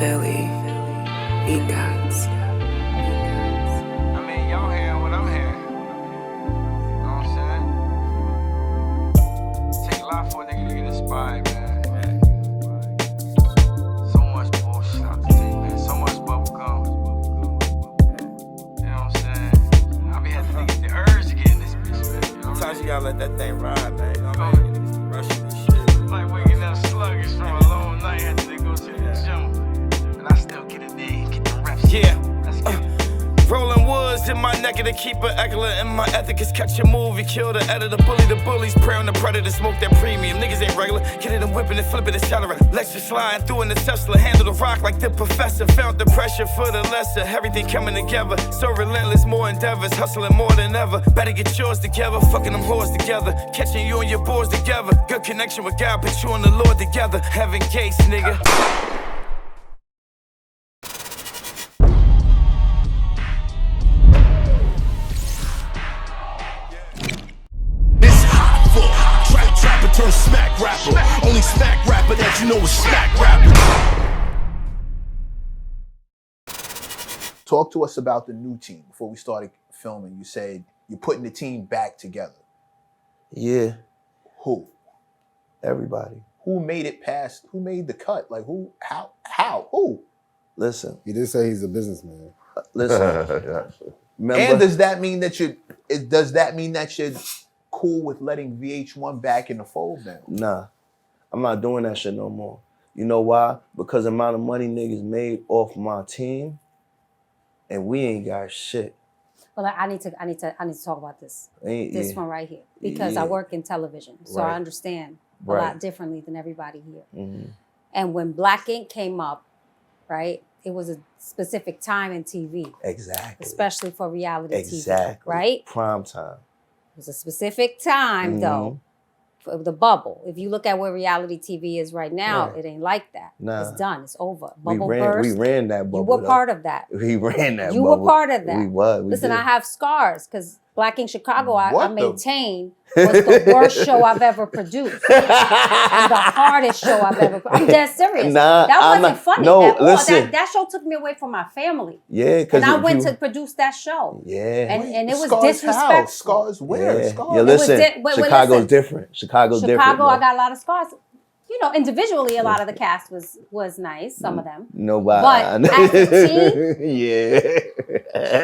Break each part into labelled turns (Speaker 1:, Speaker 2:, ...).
Speaker 1: Philly, BEATZ.
Speaker 2: I mean, y'all hearing what I'm hearing. You know what I'm saying? Take a lot for a nigga to get inspired, man. So much bullshit out the tape, man. So much bubble gum. You know what I'm saying? I be having to get the urge to get in this bitch, man. You know
Speaker 3: Sometimes you gotta let that thing ride, man. You know what I
Speaker 2: Oh.
Speaker 3: mean? Niggas be rushing this shit.
Speaker 2: It's like waking up sluggish from a long night after they go to the gym. And I still get in there and get the reps.
Speaker 3: Yeah.
Speaker 2: Let's get it.
Speaker 3: Rolling woods in my neck of the keeper, excellent and my ethic is catch a move. You kill the editor, bully the bullies, prey on the predator, smoke that premium. Niggas ain't regular, get it and whipping and flipping, accelerator. Lecture sliding through in the Tesla, handle the rock like the professor. Felt the pressure for the lesser, everything coming together. So relentless, more endeavors, hustling more than ever. Better get yours together, fucking them whores together. Catching you and your boys together. Good connection with God, put you and the Lord together. Heaven gates, nigga.
Speaker 4: Turn smack rapper. Only smack rapper that you know is smack rapper.
Speaker 5: Talk to us about the new team. Before we started filming, you said you're putting the team back together.
Speaker 6: Yeah,
Speaker 5: Who?
Speaker 6: everybody.
Speaker 5: Who made it past? Who made the cut? Like who? How? Who?
Speaker 6: Listen,
Speaker 7: He did say he's a businessman.
Speaker 6: listen. Remember,
Speaker 5: And does that mean that you're cool with letting VH1 back in the fold now?
Speaker 6: nah, I'm not doing that shit no more. You know why? Because the amount of money niggas made off my team, and we ain't got shit.
Speaker 8: Well, I need to talk about this. This
Speaker 6: Yeah.
Speaker 8: one right here, because I
Speaker 6: Yeah.
Speaker 8: work in television, so
Speaker 6: Right.
Speaker 8: I understand a
Speaker 6: Right.
Speaker 8: lot differently than everybody here.
Speaker 6: Mhm.
Speaker 8: And when Black Ink came up, right, it was a specific time in TV,
Speaker 6: Exactly.
Speaker 8: especially for reality
Speaker 6: Exactly.
Speaker 8: TV, right?
Speaker 6: Prime time.
Speaker 8: It was a specific time, though, for the bubble. If you look at where reality TV is right now,
Speaker 6: Right.
Speaker 8: it ain't like that.
Speaker 6: Nah.
Speaker 8: It's done. It's over.
Speaker 6: We
Speaker 8: Bubble
Speaker 6: ran
Speaker 8: burst.
Speaker 6: that bubble.
Speaker 8: You were
Speaker 6: though.
Speaker 8: part of that.
Speaker 6: We ran that
Speaker 8: You
Speaker 6: bubble.
Speaker 8: were part of that.
Speaker 6: We was. We
Speaker 8: Listen,
Speaker 6: did.
Speaker 8: I have scars because Black Ink Chicago, I
Speaker 5: What the-
Speaker 8: maintain, was the worst show I've ever produced. And the hardest show I've ever produced. I'm dead serious.
Speaker 6: Nah,
Speaker 8: that
Speaker 6: I'm
Speaker 8: wasn't
Speaker 6: not-
Speaker 8: funny
Speaker 6: no,
Speaker 8: at all.
Speaker 6: listen.
Speaker 8: That show took me away from my family.
Speaker 6: Yeah, because
Speaker 8: And I went to produce that show.
Speaker 6: Yeah.
Speaker 8: And it was
Speaker 5: Scars
Speaker 8: disrespectful.
Speaker 5: How? Scars where?
Speaker 6: Yeah.
Speaker 5: Scars.
Speaker 6: Yeah,
Speaker 8: It was
Speaker 6: listen,
Speaker 8: wait,
Speaker 6: Chicago's
Speaker 8: listen.
Speaker 6: different. Chicago's different.
Speaker 8: Chicago, I
Speaker 6: bro.
Speaker 8: got a lot of scars. You know, individually, a lot of the cast was nice, some of them.
Speaker 6: Nobody.
Speaker 8: But as a team,
Speaker 6: yeah.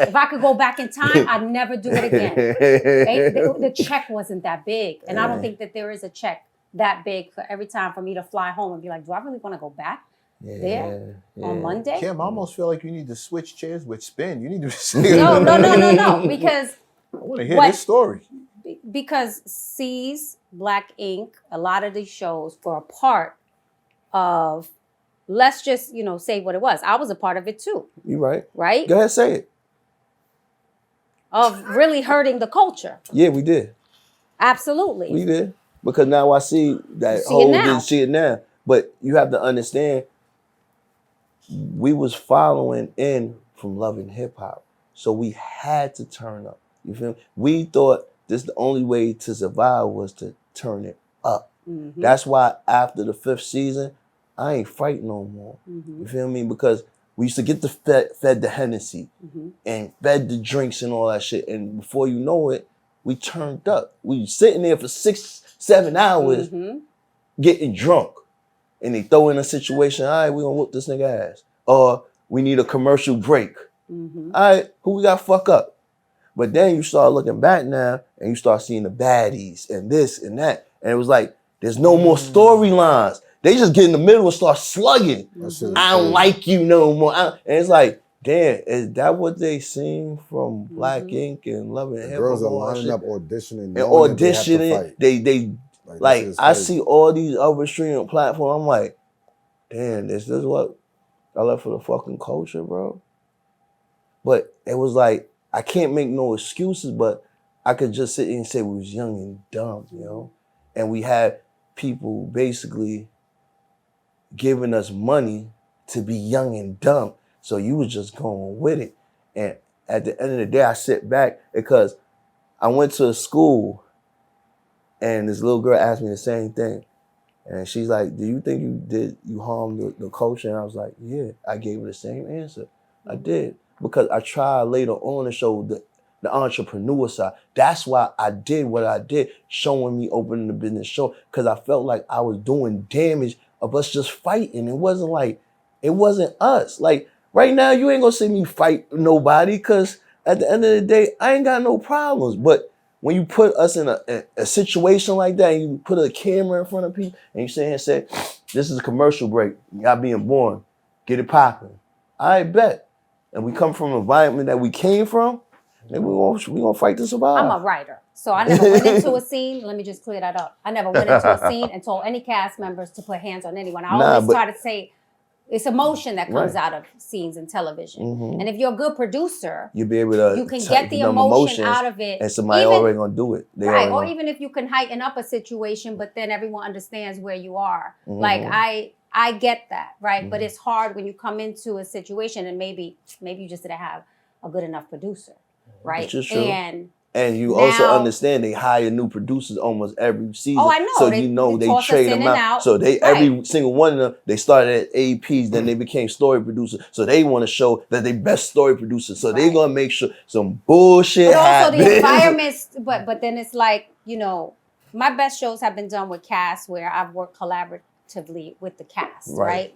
Speaker 8: if I could go back in time, I'd never do it again. The check wasn't that big. And I don't think that there is a check that big for every time for me to fly home and be like, do I really want to go back there on Monday?
Speaker 5: Kim, I almost feel like you need to switch chairs with Spin. You need to.
Speaker 8: No. Because
Speaker 5: I want to hear this story.
Speaker 8: Because Ceyz, Black Ink, a lot of these shows were a part of, let's just, say what it was. I was a part of it too.
Speaker 6: You right.
Speaker 8: Right?
Speaker 6: Go ahead, say it.
Speaker 8: Of really hurting the culture.
Speaker 6: Yeah, we did.
Speaker 8: Absolutely.
Speaker 6: We did. Because now I see that
Speaker 8: see it now.
Speaker 6: see it now. But you have to understand, we was following in from loving hip hop. So we had to turn up. You feel me? We thought this the only way to survive was to turn it up.
Speaker 8: Mm-hmm.
Speaker 6: That's why after the 5th season, I ain't fighting no more.
Speaker 8: Mm-hmm.
Speaker 6: You feel me? Because we used to get the fed the Hennessy and fed the drinks and all that shit. And before you know it, we turned up. We sitting there for 6-7 hours getting drunk. And they throw in a situation, all right, we gonna whoop this nigga ass. Or we need a commercial break. All right, who we got fuck up? But then you start looking back now and you start seeing the baddies and this and that. And it was like, there's no more storylines. They just get in the middle and start slugging. I don't like you no more. And it's like, damn, is that what they seen from Black Ink and Loving Hip Hop?
Speaker 7: Girls are lining up auditioning.
Speaker 6: And
Speaker 7: knowing that they have to
Speaker 6: auditioning.
Speaker 7: fight.
Speaker 6: They
Speaker 7: Like, this is
Speaker 6: I
Speaker 7: crazy.
Speaker 6: see all these other streaming platforms. I'm like, damn, is this what I left for the fucking culture, bro? But it was like, I can't make no excuses, but I could just sit and say we was young and dumb, And we had people basically giving us money to be young and dumb. So you was just going with it. And at the end of the day, I sit back because I went to a school and this little girl asked me the same thing. And she's like, do you think you harmed the culture? And I was like, yeah. I gave her the same answer. I did. Because I tried later on to show the entrepreneur side. That's why I did what I did, showing me opening the business show, because I felt like I was doing damage of us just fighting. It wasn't us. Like, right now, you ain't gonna see me fight nobody, because at the end of the day, I ain't got no problems. But when you put us in a situation like that, and you put a camera in front of people, and you say, this is a commercial break, y'all being born, get it popping. I bet. And we come from an environment that we came from, and we gonna fight to survive.
Speaker 8: I'm a writer, so I never went into a scene. Let me just clear that up. I never went into a scene and told any cast members to put hands on anyone. I always try to say, it's emotion that comes out of scenes in television. And if you're a good producer,
Speaker 6: you'll be able to
Speaker 8: you can get the emotion out of it.
Speaker 6: And somebody already gonna do it.
Speaker 8: Right. Or even if you can heighten up a situation, but then everyone understands where you are. Like I get that, right? But it's hard when you come into a situation and maybe you just didn't have a good enough producer, right?
Speaker 6: Which is true. And you also understand they hire new producers almost every season.
Speaker 8: Oh, I know.
Speaker 6: So they trade them out. So every single one of them, they started at APs, then they became story producers. So they want to show that they best story producers. So they're gonna make sure some bullshit happens.
Speaker 8: Also the environments, but then it's like, my best shows have been done with cast where I've worked collaboratively with the cast, right?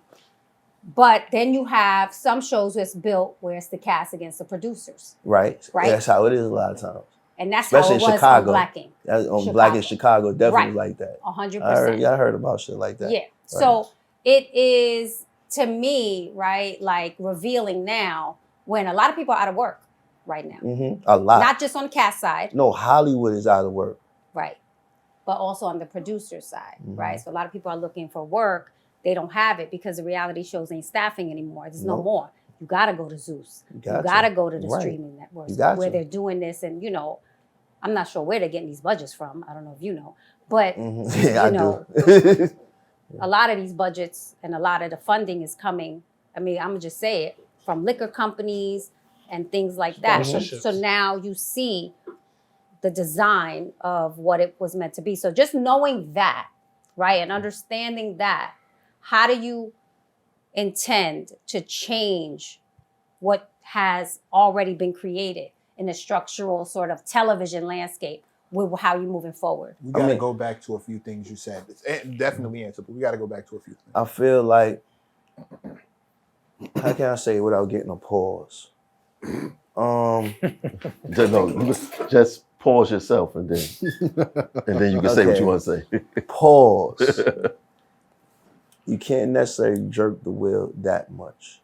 Speaker 8: But then you have some shows where it's built where it's the cast against the producers. Right.
Speaker 6: That's how it is a lot of times.
Speaker 8: And that's
Speaker 6: especially
Speaker 8: how it was
Speaker 6: Chicago.
Speaker 8: On Black Ink.
Speaker 6: On Black in Chicago, definitely like that.
Speaker 8: 100%.
Speaker 6: I heard about shit like that.
Speaker 8: Yeah. Right. So it is, to me, right, like revealing now when a lot of people are out of work right now.
Speaker 6: A lot.
Speaker 8: Not just on the cast side.
Speaker 6: No, Hollywood is out of work.
Speaker 8: Right. But also on the producer side, right? So a lot of people are looking for work. They don't have it because the reality shows ain't staffing anymore. There's no more. You got to go to Zeus. You got to go to the streaming networks where they're doing this. And, I'm not sure where they're getting these budgets from. I don't know if you know. But,
Speaker 6: I do.
Speaker 8: a lot of these budgets and a lot of the funding is coming, I'm going to just say it, from liquor companies and things like that. So now you see the design of what it was meant to be. So just knowing that, right, and understanding that, how do you intend to change what has already been created in a structural sort of television landscape with how you're moving forward?
Speaker 5: We got to go back to a few things you said. Definitely answer, but we got to go back to a few things.
Speaker 6: I feel like, how can I say it without getting a pause?
Speaker 9: Just pause yourself and then you can say what you want to say.
Speaker 6: Pause. You can't necessarily jerk the wheel that much.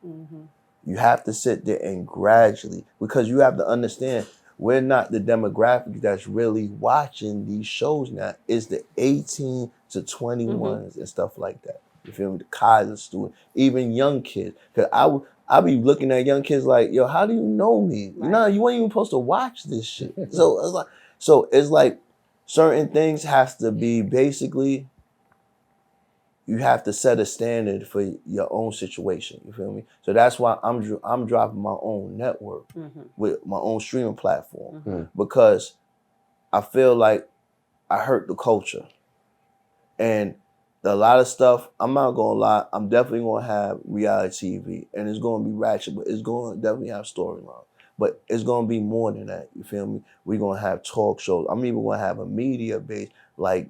Speaker 6: You have to sit there and gradually, because you have to understand, we're not the demographic that's really watching these shows now. It's the 18 to 21s and stuff like that. You feel me? The college student, even young kids. Because I be looking at young kids like, yo, how do you know me? Right. No, you ain't even supposed to watch this shit. So it's like certain things has to be basically, you have to set a standard for your own situation. You feel me? So that's why I'm dropping my own network with my own streaming platform because I feel like I hurt the culture. And a lot of stuff, I'm not gonna lie, I'm definitely gonna have reality TV and it's gonna be Ratchet, but it's gonna definitely have storyline. But it's gonna be more than that, you feel me? We're gonna have talk shows. I'm even gonna have a media base like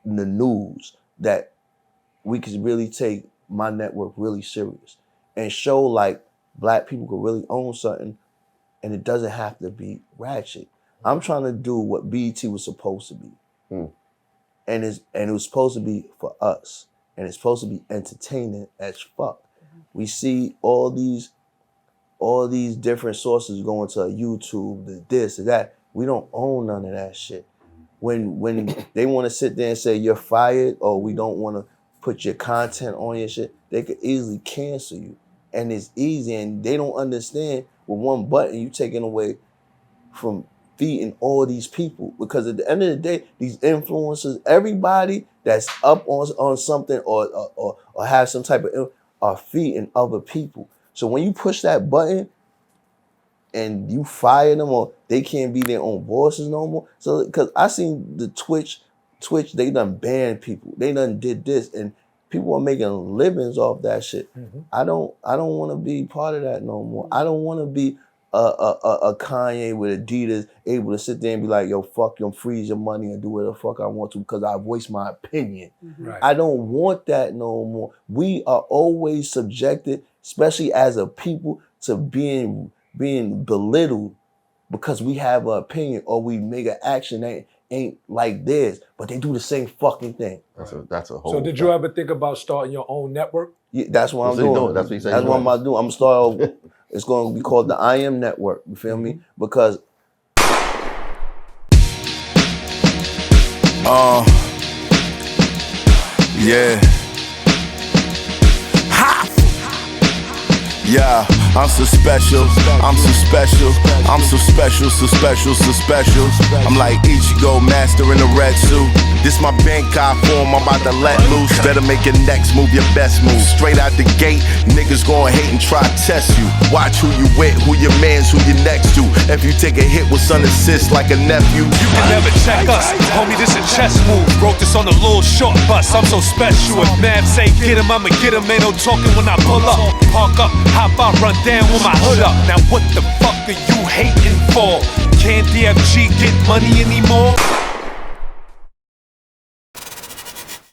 Speaker 6: the news that we could really take my network really serious and show like Black people could really own something and it doesn't have to be Ratchet. I'm trying to do what BEATZ was supposed to be. And it was supposed to be for us. And it's supposed to be entertaining as fuck. We see all these different sources going to YouTube, this and that. We don't own none of that shit. When they want to sit there and say you're fired or we don't want to put your content on your shit, they could easily cancel you. And it's easy and they don't understand with one button you taking away from feeding all these people. Because at the end of the day, these influencers, everybody that's up on something or have some type of are feeding other people. So when you push that button and you fire them or they can't be their own bosses no more. So because I seen the Twitch Twitch, they done banned people. They done did this, and people are making livings off that shit. I don't want to be part of that no more. I don't want to be a Kanye with Adidas able to sit there and be like, yo, fuck you, freeze your money and do whatever the fuck I want to because I voiced my opinion.
Speaker 10: Right.
Speaker 6: I don't want that no more. We are always subjected, especially as a people, to being belittled because we have an opinion or we make an action that ain't like theirs, but they do the same fucking thing.
Speaker 9: That's a whole.
Speaker 10: So did you ever think about starting your own network?
Speaker 6: Yeah, that's what I'm doing.
Speaker 9: That's what he's saying.
Speaker 6: That's what I'm about to do. I'm gonna start. It's going to be called the I Am Network. You feel me? Because
Speaker 4: yeah. Ha! Yeah, I'm so special, I'm so special, I'm so special, so special, so special. I'm like Ichigo, master in a red suit. This my Bankai form, I'm about to let loose. Better make your next move, your best move. Straight out the gate, niggas gon' hate and try to test you. Watch who you with, who your mans, who you next to. If you take a hit with son assist like a nephew,
Speaker 11: you can never check us. Homie, this a chess move. Wrote this on a little short bus, I'm so special. If Mav say get him, I'ma get him. Ain't no talking when I pull up. Park up, hop out, run down with my hood up. Now what the fuck are you hating for? Can't DFG get money anymore?